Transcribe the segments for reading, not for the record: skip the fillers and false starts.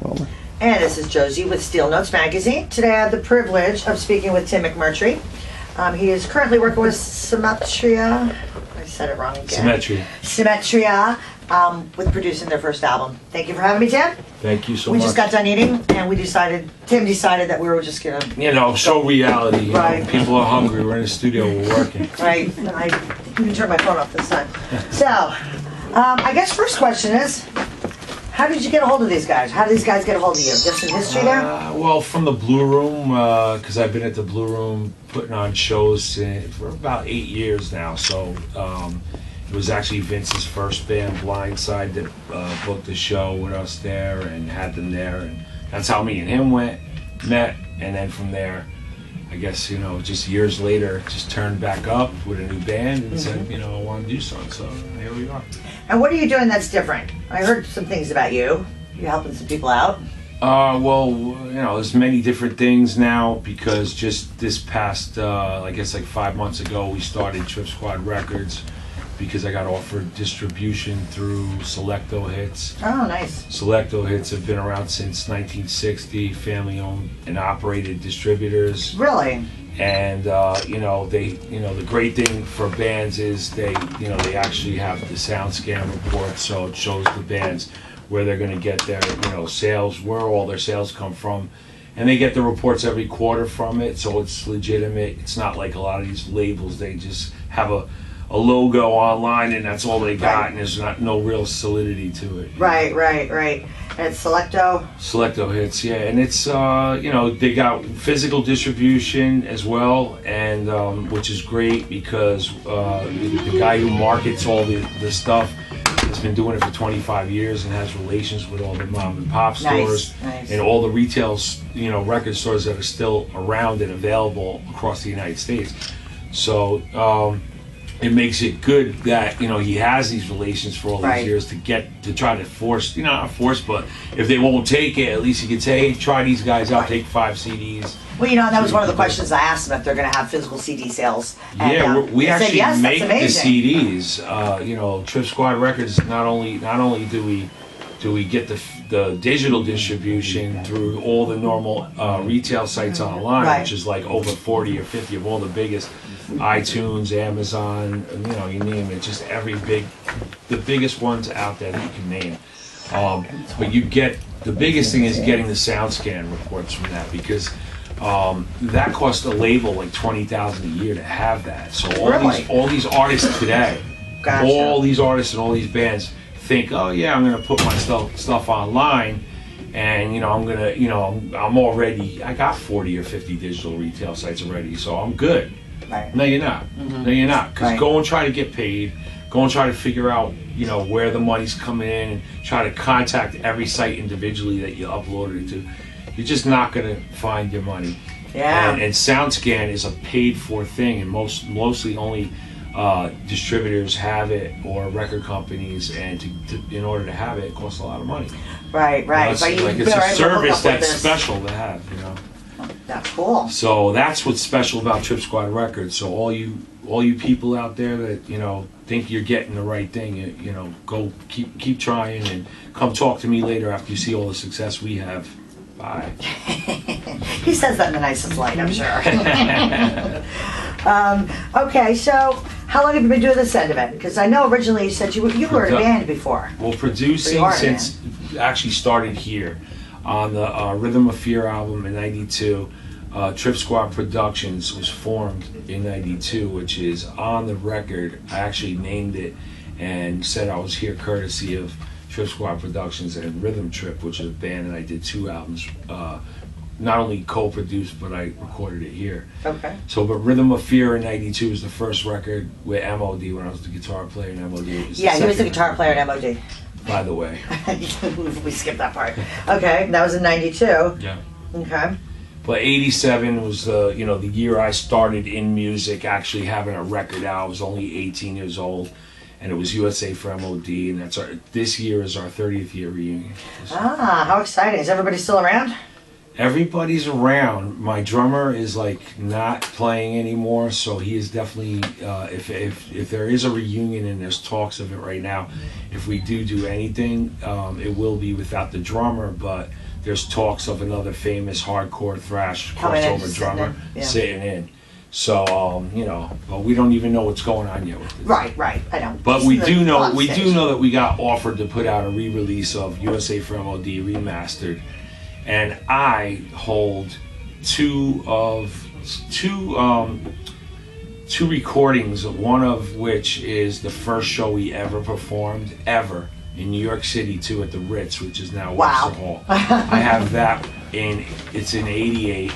And this is Josie with Steel Notes Magazine. Today I have the privilege of speaking with Tim McMurtry. He is currently working with Symmetria. I said it wrong again. Symmetria, with producing their first album. Thank you for having me, Tim. Thank you so much. We just got done eating, and Tim decided that we were just gonna... show reality. Right. People are hungry. We're in the studio. We're working. Right. And I even turned my phone off this time. So, I guess first question is, how did you get a hold of these guys? How did these guys get a hold of you? Just some history there? Well, from the Blue Room, because I've been at the Blue Room putting on shows for about 8 years now. So it was actually Vince's first band, Blindside, that booked the show with us there and had them there. And that's how me and him met. And then from there, I guess, just years later, just turned back up with a new band and said, I want to do something. So here we are. And what are you doing that's different? I heard some things about you. You're helping some people out. Well, there's many different things now because just this past, I guess like 5 months ago, we started Trip Squad Records because I got offered distribution through Selecto Hits. Oh, nice. Selecto Hits have been around since 1960, family-owned and operated distributors. Really? And the great thing for bands is they actually have the SoundScan report, so it shows the bands where they're going to get their sales, where all their sales come from, and they get the reports every quarter from it, so it's legitimate. It's not like a lot of these labels, they just have a logo online and that's all they got, and there's no real solidity to it. Right. And it's Selecto? Selecto Hits, yeah, and it's they got physical distribution as well, and which is great because the guy who markets all the stuff has been doing it for 25 years and has relations with all the mom and pop stores and all the retail record stores that are still around and available across the United States. So it makes it good that he has these relations for all these years to try to force, not force, but if they won't take it, at least he could say, hey, try these guys out, take 5 CDs. Well, that was one of the questions I asked them, if they're going to have physical CD sales. And, yeah, we actually yes, make the CDs. Trip Squad Records. Not only do we get the digital distribution through all the normal retail sites online, which is like over 40 or 50 of all the biggest. iTunes, Amazon, you name it, just the biggest ones out there that you can name. But the biggest thing is getting the SoundScan reports from that, because that costs a label like $20,000 a year to have that. So all these artists today, all these artists and all these bands think, oh yeah, I'm gonna put my stuff online, and I got 40 or 50 digital retail sites already, so I'm good. Right. No, you're not. No, you're not. Because go and try to get paid. Go and try to figure out, where the money's coming in, and try to contact every site individually that you uploaded it to. You're just not going to find your money. Yeah. And SoundScan is a paid-for thing, and mostly only distributors have it, or record companies, and in order to have it, it costs a lot of money. Right. It's a service that's special to have, That's cool. So that's what's special about Trip Squad Records. So all you people out there that think you're getting the right thing, go keep trying, and come talk to me later after you see all the success we have. Bye. He says that in the nicest light, I'm sure. Okay, so how long have you been doing this end of it? Because I know originally you said you were in a band before. Well, producing since actually started here. On the Rhythm of Fear album in '92, Trip Squad Productions was formed in '92, which is on the record. I actually named it and said I was here courtesy of Trip Squad Productions and Rhythm Trip, which is a band, and I did 2 albums, not only co-produced, but I recorded it here. Okay. So, but Rhythm of Fear in '92 was the first record with MOD, when I was the guitar player in MOD. He was the guitar player in MOD. By the way. We skipped that part. Okay, that was in '92. Yeah. Okay. But '87 was the year I started in music, actually having a record out. I was only 18 years old, and it was USA for MOD, and this year is our 30th year reunion. How exciting! Is everybody still around? Everybody's around. My drummer is not playing anymore, so he is definitely. If there is a reunion, and there's talks of it right now, if we do anything, it will be without the drummer. But there's talks of another famous hardcore thrash crossover drummer sitting in. So you know, but we don't even know what's going on yet with this. Right. I don't. But we do know that we got offered to put out a re-release of USA for MOD remastered, and I hold two recordings, one of which is the first show we ever performed ever in New York City too, at the Ritz, which is now Webster Hall. I have that it's in '88,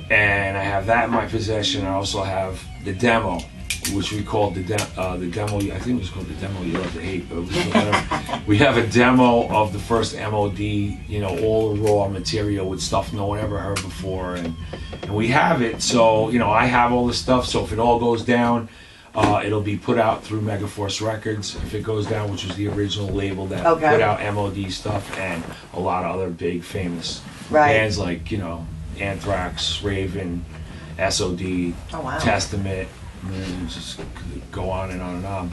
and I have that in my possession. I also have the demo, which we called the demo. I think it was called the demo you love to hate. But we have a demo of the first MOD, you know, all the raw material with stuff no one ever heard before, and we have it. So you know, I have all the stuff. So if it all goes down, it'll be put out through Megaforce Records. If it goes down, which was the original label that put out MOD stuff and a lot of other big famous bands like, you know, Anthrax, Raven, SOD, Testament, and just go on and on and on.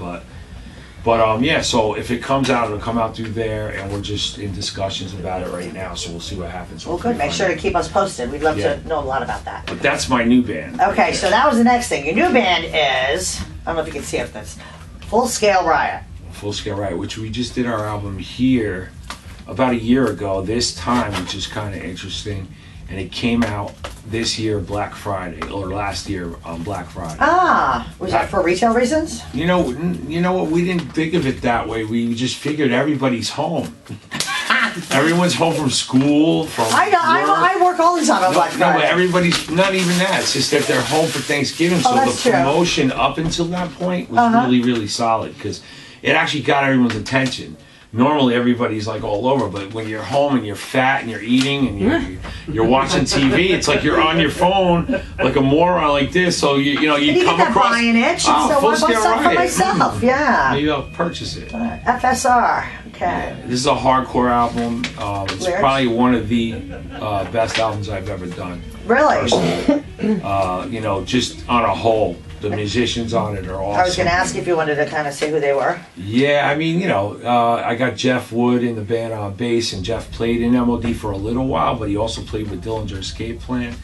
But yeah, so if it comes out, it'll come out through there, and we're just in discussions about it right now, so we'll see what happens. Well, good. Make sure to keep us posted. We'd love to know a lot about that. But that's my new band. Okay, so that was the next thing. Your new band is, I don't know if you can see it, that's Full Scale Riot. Full Scale Riot, which we just did our album here about a year ago, this time, which is kind of interesting. And it came out this year, Black Friday, or last year on Black Friday. Was that for retail reasons? You know what? We didn't think of it that way. We just figured everybody's home. Everyone's home from school, from I know. I work all the time on Black Friday. No, but everybody's not even that. It's just that they're home for Thanksgiving. So the promotion up until that point was really, really solid because it actually got everyone's attention. Normally everybody's like all over, but when you're home and you're fat and you're eating and you're watching TV, it's like you're on your phone like a moron like this. So you come across buying it. So I bought something for myself. Yeah. Maybe I'll purchase it. FSR. Okay. Yeah, this is a hardcore album. It's probably one of the best albums I've ever done. Really? You know, just on a whole. The musicians on it are awesome. I was going to ask if you wanted to kind of say who they were. Yeah, I mean, you know, I got Jeff Wood in the band on bass, and Jeff played in MOD for a little while, but he also played with Dillinger Escape Plan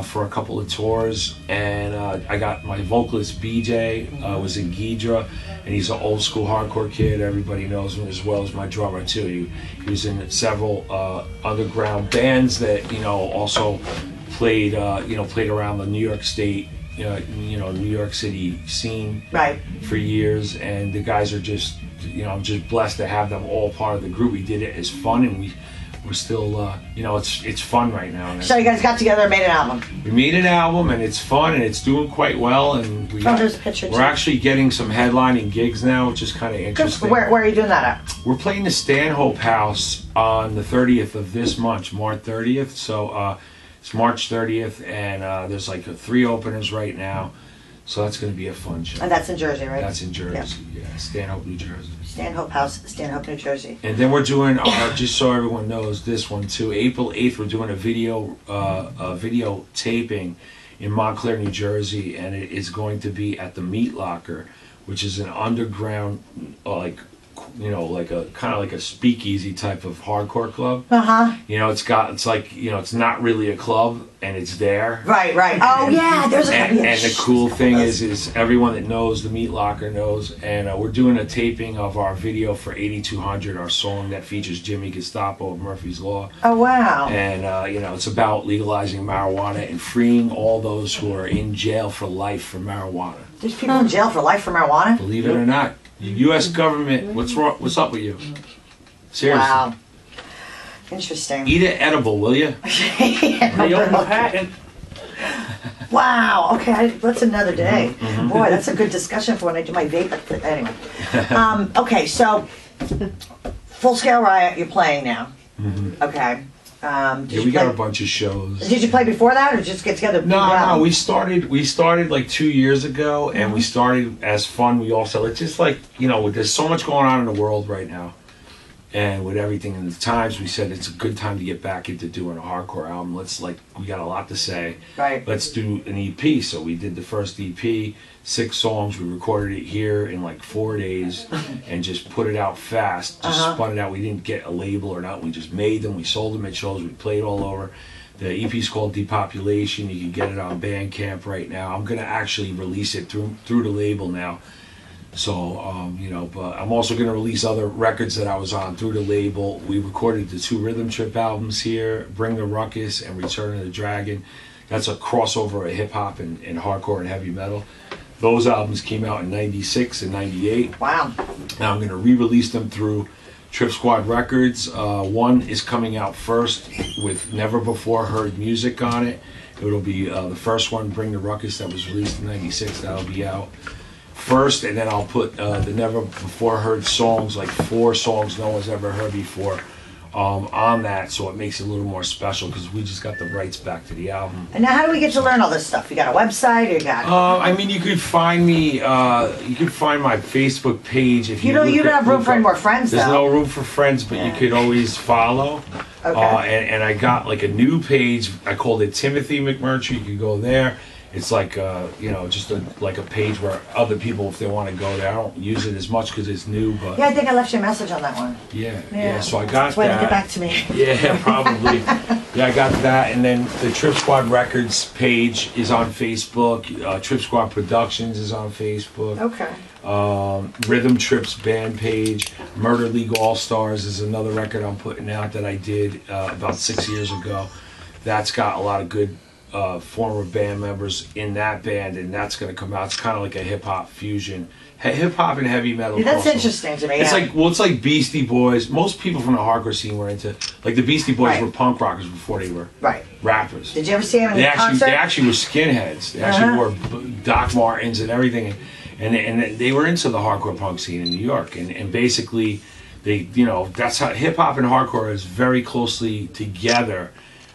for a couple of tours. And I got my vocalist BJ, was in Ghidra, and he's an old school hardcore kid. Everybody knows him, as well as my drummer too. He was in several underground bands that, you know, also played around the New York State. New York City scene for years, and the guys are just, you know, I'm just blessed to have them all part of the group. We did it as fun, and we're still, you know, it's fun right now. So you guys got together and made an album. We made an album, and it's fun, and it's doing quite well, and we're actually getting some headlining gigs now, which is kind of interesting. Where are you doing that at? We're playing the Stanhope House on the 30th of this month, March 30th. So. It's March 30th, and there's like 3 openers right now, so that's going to be a fun show. And that's in Jersey, right? That's in Jersey, yeah, Stanhope, New Jersey. Stanhope House, Stanhope, New Jersey. And then we're doing our, just so everyone knows, this one too. April 8th, we're doing a video taping in Montclair, New Jersey, and it is going to be at the Meat Locker, which is an underground, like a kind of like a speakeasy type of hardcore club. You know, it's like, you know, it's not really a club, and it's there. Right. Oh yeah, there's and the cool thing is everyone that knows the Meat Locker knows, and we're doing a taping of our video for 8200, our song that features Jimmy Gestapo of Murphy's Law. Oh wow. And you know, it's about legalizing marijuana and freeing all those who are in jail for life for marijuana. There's people in jail for life for marijuana? Believe it or not. The U.S. government, what's wrong? What's up with you? Seriously. Wow. Interesting. Eat an edible, will you? Wow. Okay, that's another day. Boy, that's a good discussion for when I do my vape. Anyway. Okay, so Full Scale Riot, you're playing now. Okay. We got a bunch of shows. Did you play before that, or just get together? No. We started like 2 years ago, and we started as fun. We also, it's just like, you know, there's so much going on in the world right now. And with everything in the times, we said it's a good time to get back into doing a hardcore album. We got a lot to say. Right. Let's do an EP. So we did the first EP, 6 songs. We recorded it here in like 4 days and just put it out fast. Just spun it out. We didn't get a label or not. We just made them. We sold them at shows. We played all over. The EP's called Depopulation. You can get it on Bandcamp right now. I'm going to actually release it through the label now. So, you know, but I'm also going to release other records that I was on through the label. We recorded the 2 Rhythm Trip albums here, Bring the Ruckus and Return of the Dragon. That's a crossover of hip-hop and hardcore and heavy metal. Those albums came out in 96 and 98. Wow. Now I'm going to re-release them through Trip Squad Records. One is coming out first with Never Before Heard music on it. It'll be the first one, Bring the Ruckus, that was released in 96. That'll be out first, and then I'll put the Never Before Heard songs, like 4 songs no one's ever heard before, on that, so it makes it a little more special because we just got the rights back to the album. And now how do we get to learn all this stuff? You got a website? You got? I mean, you could find me. You could find my Facebook page if you. You don't have room for any more friends. There's no room for friends, but you could always follow. Okay. And I got like a new page. I called it Timothy McMurtry. You could go there. It's like you know, just like a page where other people, if they want to go there. I don't use it as much because it's new, but yeah, I think I left you a message on that one. Yeah. So I got that. Wait to get back to me. Yeah, probably. Yeah, I got that, and then the Trip Squad Records page is on Facebook. Trip Squad Productions is on Facebook. Okay. Rhythm Trips band page. Murder League All Stars is another record I'm putting out that I did about 6 years ago. That's got a lot of good former band members in that band, and that's going to come out. It's kind of like a hip-hop fusion, hip-hop and heavy metal. Yeah, that's interesting to me. It's it's like Beastie Boys. Most people from the hardcore scene were into, like, the Beastie Boys were punk rockers before they were rappers. Did you ever see them in concert? They actually were skinheads. They actually wore Doc Martens and everything, and they were into the hardcore punk scene in New York, and basically they, you know, that's how hip-hop and hardcore is very closely together.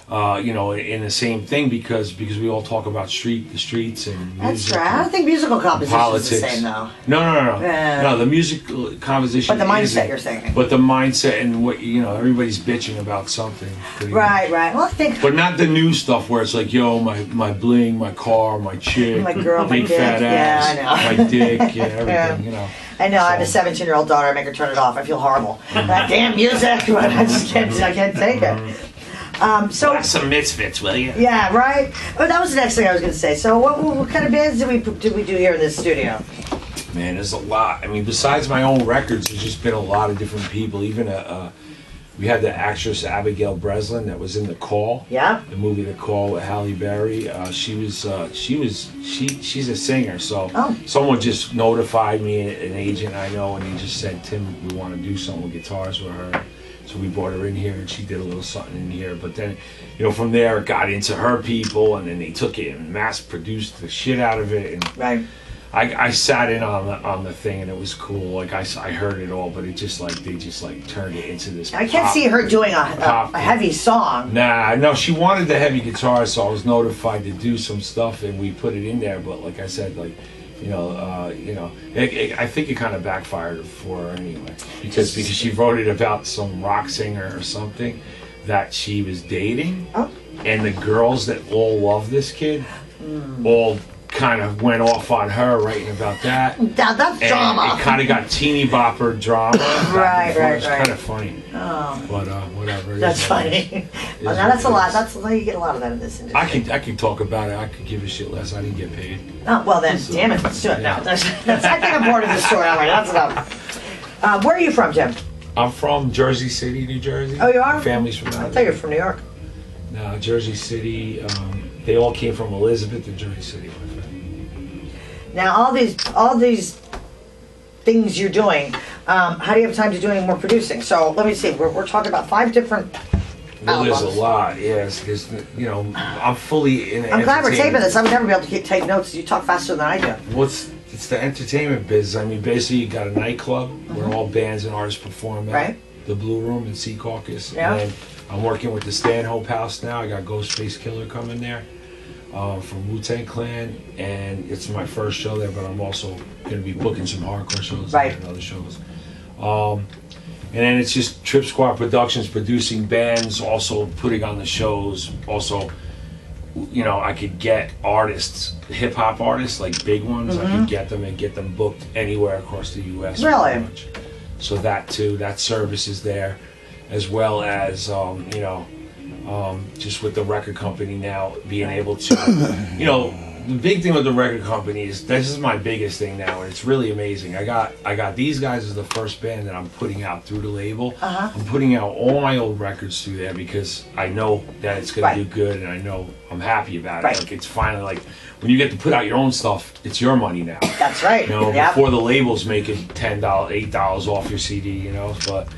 You know, in the same thing because we all talk about the streets and music. That's right. I don't think musical composition is the same though. No. No, the music composition. But the mindset you're saying. But the mindset and what, you know, everybody's bitching about something. Right. Well, I think. But not the new stuff where it's like, yo, my bling, my car, my chick, my girl, big my dick. fat ass, yeah, I know. my dick, everything. You know. I know. So. I have a 17-year-old daughter. I make her turn it off. I feel horrible. That damn music. I just can't. I can't take it. So some misfits, will you? Yeah, right. Oh, that was the next thing I was going to say. So, what kind of bands did we do here in this studio? Man, there's a lot. I mean, besides my own records, there's just been a lot of different people. Even we had the actress Abigail Breslin that was in The Call. Yeah. The movie The Call with Halle Berry. She's a singer. So someone just notified me, an agent I know, and he just said, Tim, we want to do something with guitars with her. So we brought her in here, and she did a little something in here. But then, you know, from there it got into her people, and then they took it and mass-produced the shit out of it. And I sat in on the thing, and it was cool. Like I heard it all, but it just like they just like turned it into this. I can't see her doing a heavy song. Nah, no, she wanted the heavy guitar, so I was notified to do some stuff, and we put it in there. But like I said, like. You know, I think it kind of backfired for her anyway, because she wrote it about some rock singer or something that she was dating, and the girls that all love this kid all kind of went off on her writing about that. That's drama. It kind of got teeny bopper drama. right. It's kind of funny. Oh. But whatever. That's funny. Well, now that's a lot. You get a lot of that in this industry. I can talk about it. I could give a shit less. I didn't get paid. Oh, well then, damn it. Let's do it now. I think I'm bored of this story already. That's enough. Where are you from, Jim? I'm from Jersey City, New Jersey. Oh, you are? Family's from out there. I thought you were from New York. No, Jersey City. They all came from Elizabeth to Jersey City. Now, all these things you're doing, how do you have time to do any more producing? So let me see. We're talking about 5 different albums. There's a lot, yes. Because you know, I'm fully in. I'm glad we're taping this. I would never be able to take notes. You talk faster than I do. Well, it's the entertainment biz. I mean, basically, you got a nightclub where all bands and artists perform at. Right. The Blue Room in Sea Caucus. Yeah. And then I'm working with the Stanhope House now. I got Ghostface Killer coming there. From Wu-Tang Clan, and it's my first show there, but I'm also going to be booking some hardcore shows and other shows. And then it's just Trip Squad Productions producing bands, also putting on the shows. Also, you know, I could get artists, hip hop artists, like big ones. I could get them and get them booked anywhere across the U.S. Really? So that too, that service is there, as well as you know, just with the record company now being able to, you know. The big thing with the record company is this is my biggest thing now, and it's really amazing. I got these guys as the first band that I'm putting out through the label. I'm putting out all my old records through there because I know that it's gonna do good, and I know I'm happy about it. Like it's finally like when you get to put out your own stuff, it's your money now. That's right. You know, before the label's making $10, $8 off your CD. You know, but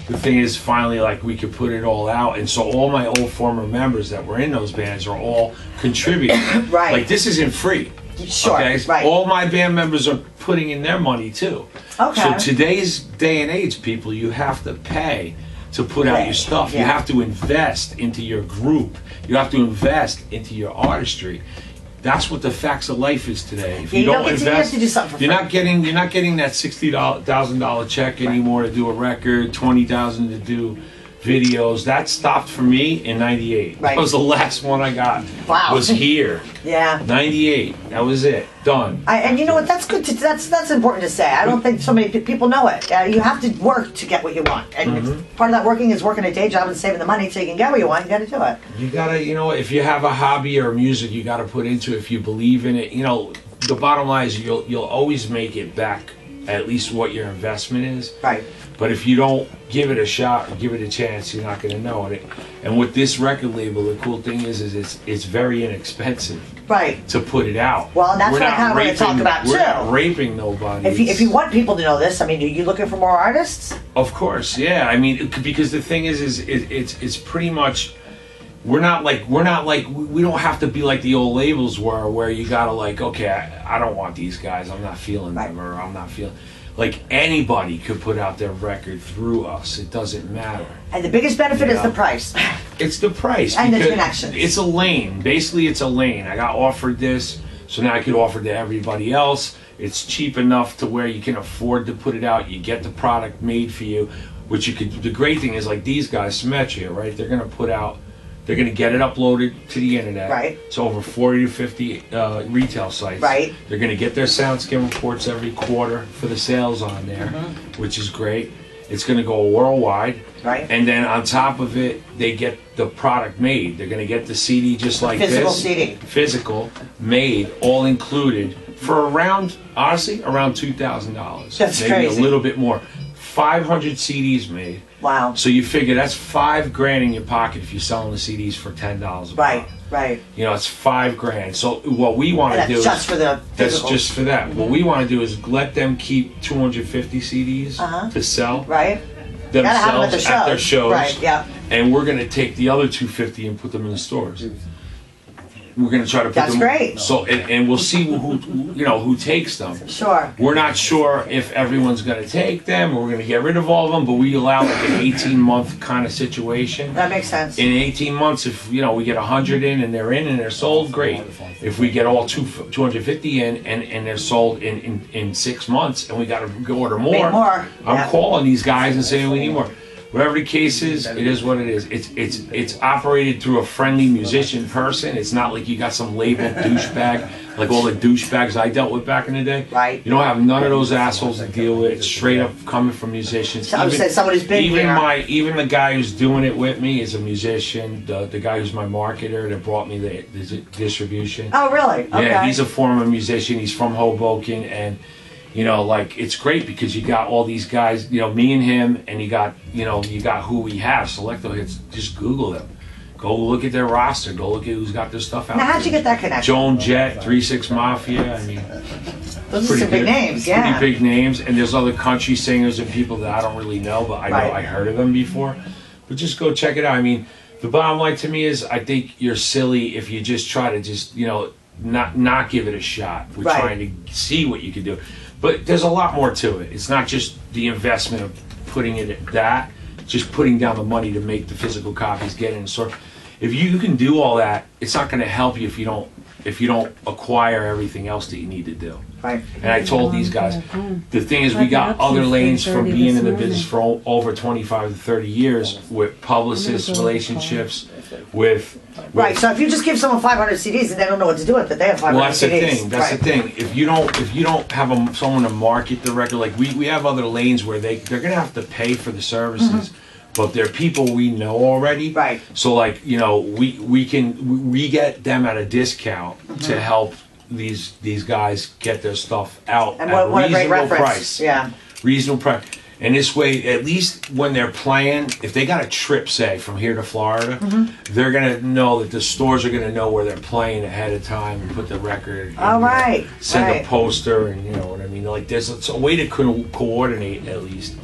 the thing is, finally, like, we could put it all out, and so all my old former members that were in those bands are all contributing. Right. Like, this isn't free. Sure. Okay? Right. All my band members are putting in their money too. Okay. So today's day and age, people, you have to pay to put out your stuff. You have to invest into your group. You have to invest into your artistry. That's what the facts of life is today. If you don't invest, you have to do something for you're not getting that $60,000 check anymore to do a record, $20,000 to do videos. That stopped for me in '98. That was the last one I got. Wow. Was here. Yeah. '98. That was it. Done. And you know what? That's good. That's important to say. I don't think so many people know it. You have to work to get what you want, and part of that working is working a day job and saving the money so you can get what you want. You got to do it. You gotta, you know, if you have a hobby or music, you gotta put into it. If you believe in it, you know, the bottom line is you'll always make it back at least what your investment is. Right. But if you don't give it a shot or give it a chance, you're not going to know it. And with this record label, the cool thing is it's very inexpensive. Right. To put it out. Well, and that's what I kind of want to talk about too. We're not raping nobody. If you want people to know this, I mean, are you looking for more artists? Of course, yeah. I mean, because the thing is it's pretty much. We don't have to be like the old labels were, where you gotta like, okay, I don't want these guys, I'm not feeling them, or I'm not feeling. Like, anybody could put out their record through us. It doesn't matter. And the biggest benefit is the price. It's the price. And the connections. It's a lane. Basically, it's a lane. I got offered this, so now I could offer to everybody else. It's cheap enough to where you can afford to put it out. You get the product made for you, which you could. The great thing is, like these guys, Symmetria, right? They're gonna put out. They're going to get it uploaded to the internet. Right. It's over 40 to 50 retail sites. Right. They're going to get their SoundScan reports every quarter for the sales on there, which is great. It's going to go worldwide. Right. And then on top of it, they get the product made. They're going to get the CD just like physical this. CD. Physical, made, all included, for around $2,000. That's maybe crazy. A little bit more. 500 CDs made. Wow. So you figure that's $5,000 in your pocket if you're selling the CDs for $10 a pop. Right. You know, it's $5,000. So what we want to do just for the that's just for that. What we want to do is let them keep 250 CDs to sell. Right. Themselves at their shows. Right. Yeah. And we're going to take the other 250 and put them in the stores. We're going to try to put them. That's great. So and we'll see who takes them. Sure. We're not sure if everyone's going to take them or we're going to get rid of all of them, but we allow like an 18-month kind of situation. That makes sense. In 18 months, if we get 100 in and they're sold, great. If we get all 250 in and they're sold in 6 months and we got to go order more, I'm calling these guys and saying we need more. Whatever the case is, it is what it is. It's operated through a friendly musician person. It's not like you got some label douchebag, like all the douchebags I dealt with back in the day. Right. You don't have none of those assholes to deal with. It's straight up coming from musicians. Somebody's been here. Even the guy who's doing it with me is a musician. The guy who's my marketer that brought me the distribution. Oh, really? Okay. Yeah, he's a former musician. He's from Hoboken, and it's great because you got all these guys, me and him, and you got who we have. Selecto Hits, just Google them. Go look at their roster. Go look at who's got their stuff out now, there. how'd you get that connection? Joan Jett, 3-6 Mafia. I mean, those are some big names, yeah. Pretty big names, and there's other country singers and people that I don't really know, but I know I heard of them before. But just go check it out. I mean, the bottom line to me is I think you're silly if you just try to not give it a shot. We're trying to see what you can do. But there's a lot more to it. It's not just the investment of putting it at that, just putting down the money to make the physical copies, get in the store. If you can do all that, it's not going to help you if you don't acquire everything else that you need to do. Right. And I told these guys, the thing is, we got other lanes from being in the business for over 25 to 30 years with publicists, relationships, with right. So if you just give someone 500 CDs and they don't know what to do with it, they have 500 well, that's CDs. The thing. That's right. the thing. If you don't have someone to market the record, like we have other lanes where they're gonna have to pay for the services. But they're people we know already. Right. So like, you know, we get them at a discount to help these guys get their stuff out and at what a great reasonable reference. price. Yeah. Reasonable price. And this way, at least when they're playing, if they got a trip, say, from here to Florida, they're going to know that the stores are going to know where they're playing ahead of time and put the record in. All right. Send right. a poster, and you know what I mean? Like, there's a way to coordinate, at least,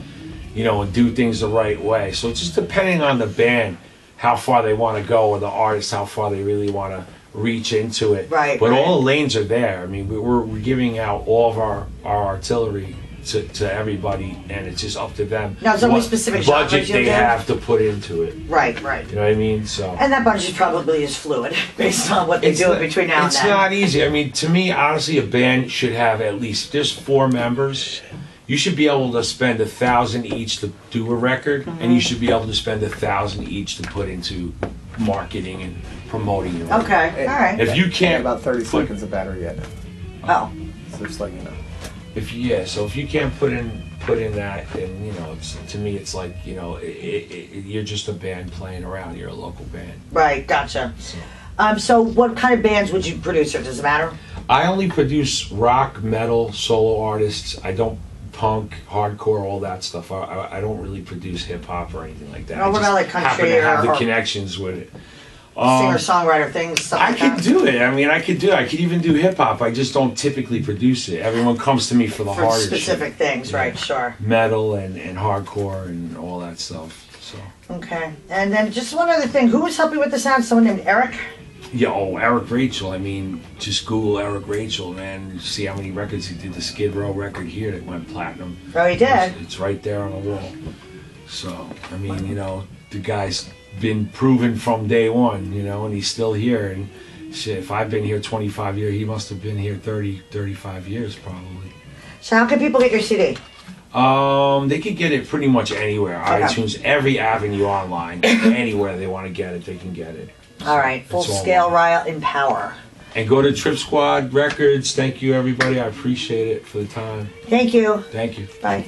you know, and do things the right way. So it's just depending on the band, how far they want to go, or the artist, how far they really want to reach into it. Right. But right. all the lanes are there. I mean, we're giving out all of our artillery to everybody, and it's just up to them. Now, is there any specific budget they do? have to put into it. Right, right. You know what I mean? So. And that budget probably is fluid based on what they do between now and then. It's not easy. I mean, to me, honestly, a band should have at least, if there's 4 members, you should be able to spend $1,000 each to do a record, and you should be able to spend $1,000 each to put into marketing and promoting your record. Okay, all right. If you can't, about 30 seconds of battery yet. Oh. So just like you know. So if you can't put in that, then you know, to me, it's like, you know, you're just a band playing around. You're a local band. Right, gotcha. So what kind of bands would you produce, or does it matter? I only produce rock, metal, solo artists. I don't punk, hardcore, all that stuff. I don't really produce hip hop or anything like that. Oh, what about like happen country to have or the connections with it. Singer-songwriter things, stuff I like could that? do it. I mean, I could even do hip hop. I just don't typically produce it. Everyone comes to me for the For harder specific shit. things, right, sure. Metal and hardcore and all that stuff. So. Okay, and then just one other thing. Who was helping with the sound? Someone named Eric? Yeah, Eric Rachel. I mean, just Google Eric Rachel, man. See how many records he did. The Skid Row record here that went platinum. Oh, he did? It's right there on the wall. So, I mean, you know, the guy's been proven from day one, you know, and he's still here. And shit, if I've been here 25 years, he must have been here 30, 35 years probably. So how can people get your CD? They could get it pretty much anywhere. Okay. iTunes, every avenue online. Anywhere they want to get it, they can get it. All right, Full Scale Riot in Power. And go to Trip Squad Records. Thank you, everybody. I appreciate it for the time. Thank you. Thank you. Bye.